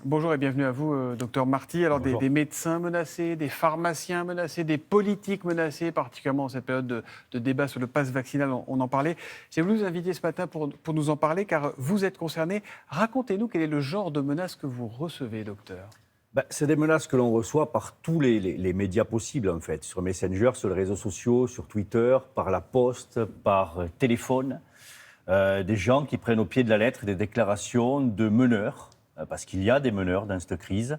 Bonjour et bienvenue à vous, docteur Marty. Alors, Bonjour. des médecins menacés, des pharmaciens menacés, des politiques menacés, particulièrement en cette période de débat sur le pass vaccinal, on en parlait. J'ai voulu vous inviter ce matin pour nous en parler, car vous êtes concerné. Racontez-nous quel est le genre de menaces que vous recevez, docteur. C'est des menaces que l'on reçoit par tous les médias possibles, en fait, sur Messenger, sur les réseaux sociaux, sur Twitter, par la poste, par téléphone. Des gens qui prennent au pied de la lettre des déclarations de meneurs, parce qu'il y a des meneurs dans cette crise,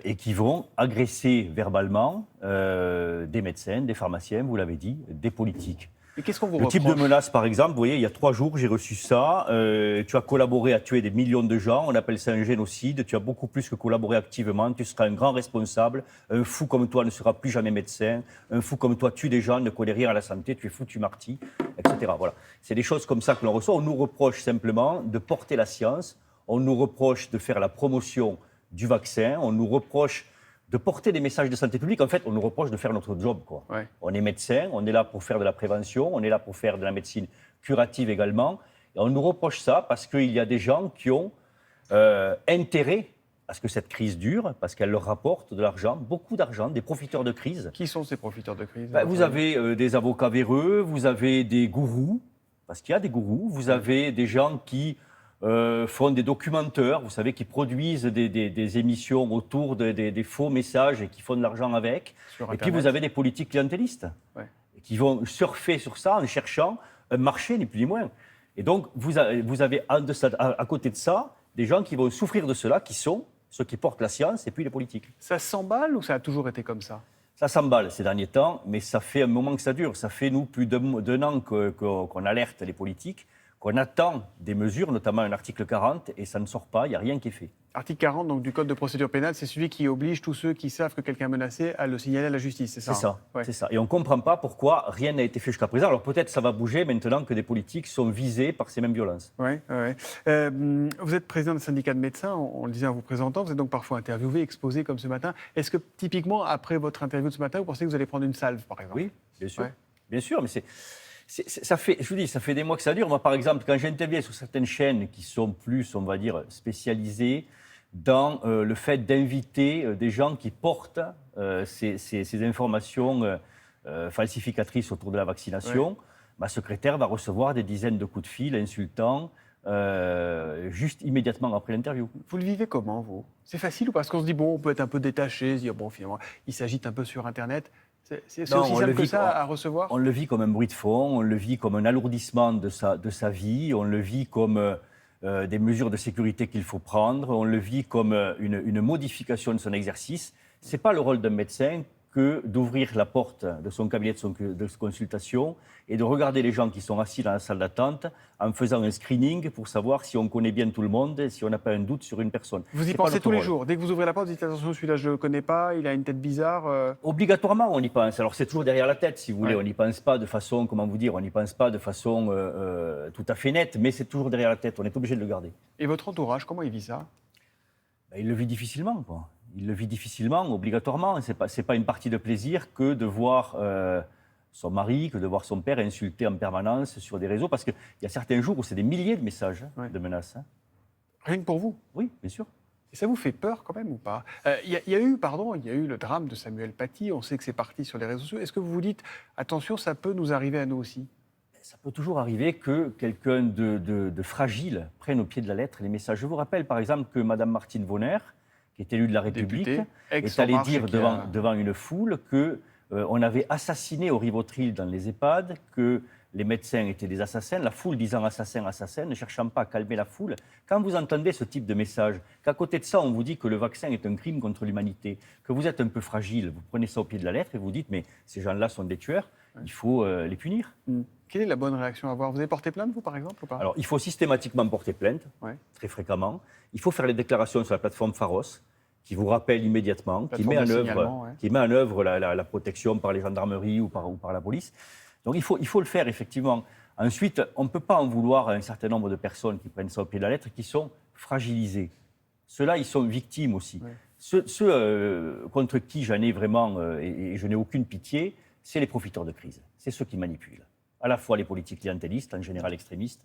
et qui vont agresser verbalement des médecins, des pharmaciens, vous l'avez dit, des politiques. Et qu'est-ce qu'on vous Le reproche? type de menace, par exemple, vous voyez, il y a 3 jours, j'ai reçu ça. Tu as collaboré à tuer des millions de gens, on appelle ça un génocide. Tu as beaucoup plus que collaboré activement, tu seras un grand responsable. Un fou comme toi ne sera plus jamais médecin. Un fou comme toi tue des gens, ne connaît rien à la santé, tu es foutu Marty, etc. Voilà. C'est des choses comme ça que l'on reçoit. On nous reproche simplement de porter la science, on nous reproche de faire la promotion du vaccin, on nous reproche de porter des messages de santé publique. En fait, on nous reproche de faire notre job, quoi. Ouais. On est médecin, on est là pour faire de la prévention, on est là pour faire de la médecine curative également. Et on nous reproche ça parce qu'il y a des gens qui ont intérêt à ce que cette crise dure, parce qu'elle leur rapporte de l'argent, beaucoup d'argent, des profiteurs de crise. Qui sont ces profiteurs de crise? Vous avez des avocats véreux, vous avez des gourous, parce qu'il y a des gourous, vous avez des gens qui font des documenteurs, vous savez, qui produisent des émissions autour des faux messages et qui font de l'argent avec. Sur Et puis Internet. vous avez des politiques clientélistes qui vont surfer sur ça en cherchant un marché, ni plus ni moins. Et donc vous avez à côté de ça des gens qui vont souffrir de cela, qui sont ceux qui portent la science et puis les politiques. Ça s'emballe ou ça a toujours été comme ça? Ça s'emballe ces derniers temps, mais ça fait un moment que ça dure. Ça fait, nous, plus d'un an qu'on alerte les politiques, qu'on attend des mesures, notamment un article 40, et ça ne sort pas, il n'y a rien qui est fait. Article 40 donc, du Code de procédure pénale, c'est celui qui oblige tous ceux qui savent que quelqu'un est menacé à le signaler à la justice, c'est ça? C'est ça, Ouais. c'est ça. Et on ne comprend pas pourquoi rien n'a été fait jusqu'à présent. Alors peut-être ça va bouger maintenant que des politiques sont visés par ces mêmes violences. Ouais, ouais. Vous êtes président d'un syndicat de médecins, on le disait en vous présentant, vous êtes donc parfois interviewé, exposé comme ce matin. Est-ce que typiquement, après votre interview de ce matin, vous pensez que vous allez prendre une salve, par exemple? Oui, bien sûr. Ouais. Bien sûr, mais ça fait, je vous dis, ça fait des mois que ça dure. Moi, par exemple, quand j'interviens sur certaines chaînes qui sont plus, on va dire, spécialisées dans le fait d'inviter des gens qui portent ces informations falsificatrices autour de la vaccination, ma secrétaire va recevoir des dizaines de coups de fil insultants juste immédiatement après l'interview. Vous le vivez comment, vous? C'est facile ou pas? Parce qu'on se dit, bon, on peut être un peu détaché, se dire, bon, finalement, il s'agite un peu sur Internet. C'est Non, aussi on simple le que vit ça à recevoir? On le vit comme un bruit de fond, on le vit comme un alourdissement de sa vie, on le vit comme des mesures de sécurité qu'il faut prendre, on le vit comme une modification de son exercice. Ce n'est pas le rôle d'un médecin que d'ouvrir la porte de son cabinet de consultation et de regarder les gens qui sont assis dans la salle d'attente en faisant un screening pour savoir si on connaît bien tout le monde et si on n'a pas un doute sur une personne. Vous y C'est pas pensez notre tous les rôle. jours? Dès que vous ouvrez la porte, vous dites, attention, celui-là, je ne le connais pas, il a une tête bizarre. Obligatoirement, on y pense. Alors, c'est toujours derrière la tête, si vous voulez. Ouais. On n'y pense pas de façon, comment vous dire, on n'y pense pas de façon tout à fait nette, mais c'est toujours derrière la tête. On est obligé de le garder. Et votre entourage, comment il vit ça? Il le vit difficilement, quoi. Il le vit difficilement, obligatoirement. C'est pas une partie de plaisir que de voir son mari, que de voir son père insulté en permanence sur des réseaux, parce qu'il y a certains jours où c'est des milliers de messages de menaces. Rien que pour vous? Oui, bien sûr. Et ça vous fait peur quand même ou pas? Il y a eu le drame de Samuel Paty, on sait que c'est parti sur les réseaux sociaux. Est-ce que vous vous dites, attention, ça peut nous arriver à nous aussi? Ça peut toujours arriver que quelqu'un de fragile prenne au pied de la lettre les messages. Je vous rappelle par exemple que Mme Martine Vonner, qui est élue de la République, Députée, est allée ex-En Marche, dire qui a- devant une foule qu'on avait assassiné au Rivotril dans les EHPAD, que les médecins étaient des assassins, la foule disant assassin, assassin, ne cherchant pas à calmer la foule. Quand vous entendez ce type de message, qu'à côté de ça, on vous dit que le vaccin est un crime contre l'humanité, que vous êtes un peu fragile, vous prenez ça au pied de la lettre et vous dites mais ces gens-là sont des tueurs, il faut les punir. Quelle est la bonne réaction à avoir? Vous avez porté plainte, vous, par exemple, ou pas? Alors, il faut systématiquement porter plainte, Ouais. très fréquemment. Il faut faire les déclarations sur la plateforme Pharos, qui vous rappelle immédiatement, qui Plateforme met, de en œuvre, signalement, ouais. qui met en œuvre la protection par les gendarmeries ou par la police. Donc, il faut le faire, effectivement. Ensuite, on ne peut pas en vouloir à un certain nombre de personnes qui prennent ça au pied de la lettre, qui sont fragilisées. Ceux-là, ils sont victimes aussi. Ouais. Ceux contre qui j'en ai vraiment, et je n'ai aucune pitié, c'est les profiteurs de crise. C'est ceux qui manipulent. À la fois les politiques clientélistes, en général extrémistes,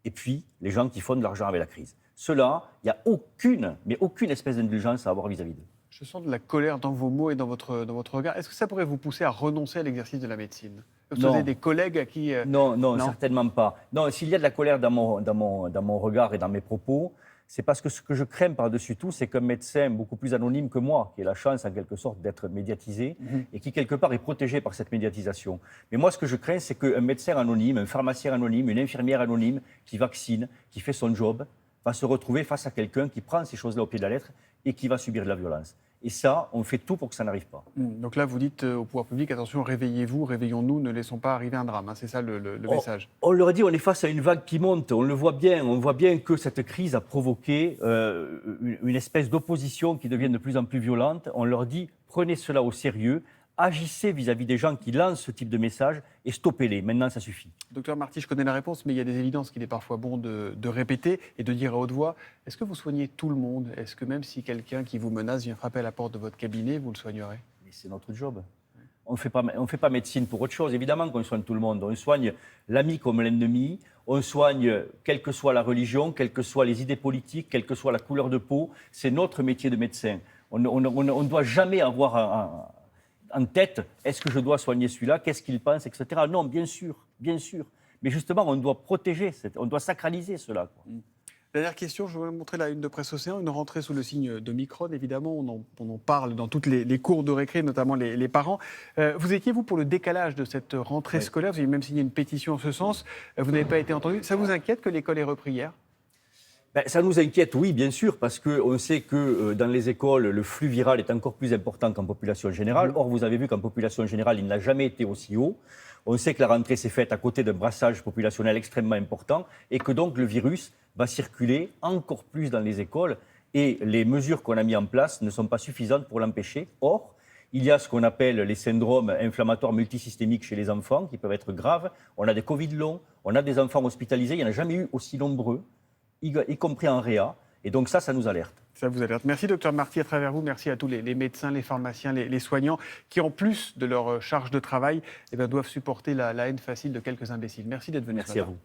et puis les gens qui font de l'argent avec la crise. Ceux-là, il n'y a aucune espèce d'indulgence à avoir vis-à-vis d'eux. Je sens de la colère dans vos mots et dans votre regard. Est-ce que ça pourrait vous pousser à renoncer à l'exercice de la médecine? Vous avez des collègues à qui... Non, certainement pas. Non, s'il y a de la colère dans mon regard et dans mes propos, c'est parce que ce que je crains par-dessus tout, c'est qu'un médecin beaucoup plus anonyme que moi, qui a la chance en quelque sorte d'être médiatisé et qui quelque part est protégé par cette médiatisation. Mais moi, ce que je crains, c'est qu'un médecin anonyme, un pharmacien anonyme, une infirmière anonyme qui vaccine, qui fait son job, va se retrouver face à quelqu'un qui prend ces choses-là au pied de la lettre et qui va subir de la violence. Et ça, on fait tout pour que ça n'arrive pas. Donc là, vous dites au pouvoir public, attention, réveillez-vous, réveillons-nous, ne laissons pas arriver un drame. Hein, c'est ça le message. On leur dit, on est face à une vague qui monte, on le voit bien. On voit bien que cette crise a provoqué une espèce d'opposition qui devient de plus en plus violente. On leur dit, prenez cela au sérieux, agissez vis-à-vis des gens qui lancent ce type de message et stoppez-les. Maintenant, ça suffit. Docteur Marty, je connais la réponse, mais il y a des évidences qu'il est parfois bon de répéter et de dire à haute voix. Est-ce que vous soignez tout le monde? Est-ce que même si quelqu'un qui vous menace vient frapper à la porte de votre cabinet, vous le soignerez? Mais c'est notre job. On ne fait pas médecine pour autre chose. Évidemment qu'on soigne tout le monde. On soigne l'ami comme l'ennemi. On soigne quelle que soit la religion, quelles que soient les idées politiques, quelle que soit la couleur de peau. C'est notre métier de médecin. On ne doit jamais avoir en tête, est-ce que je dois soigner celui-là, qu'est-ce qu'il pense, etc. Non, bien sûr. Mais justement, on doit protéger, on doit sacraliser cela. Dernière question, je vais vous montrer la une de Presse Océan, une rentrée sous le signe de Micron, évidemment, on en parle dans toutes les cours de récré, notamment les parents. Vous étiez, vous, pour le décalage de cette rentrée scolaire, vous avez même signé une pétition en ce sens, vous n'avez pas été entendu. Ça vous inquiète que l'école ait repris hier? Ça nous inquiète, oui, bien sûr, parce qu'on sait que dans les écoles, le flux viral est encore plus important qu'en population générale. Or, vous avez vu qu'en population générale, il n'a jamais été aussi haut. On sait que la rentrée s'est faite à côté d'un brassage populationnel extrêmement important et que donc le virus va circuler encore plus dans les écoles et les mesures qu'on a mises en place ne sont pas suffisantes pour l'empêcher. Or, il y a ce qu'on appelle les syndromes inflammatoires multisystémiques chez les enfants qui peuvent être graves. On a des Covid longs, on a des enfants hospitalisés, il n'y en a jamais eu aussi nombreux, y compris en réa. Et donc ça nous alerte. Ça vous alerte. Merci, docteur Marty, à travers vous. Merci à tous les médecins, les pharmaciens, les soignants qui, en plus de leur charge de travail, doivent supporter la haine facile de quelques imbéciles. Merci d'être venu. Merci à vous.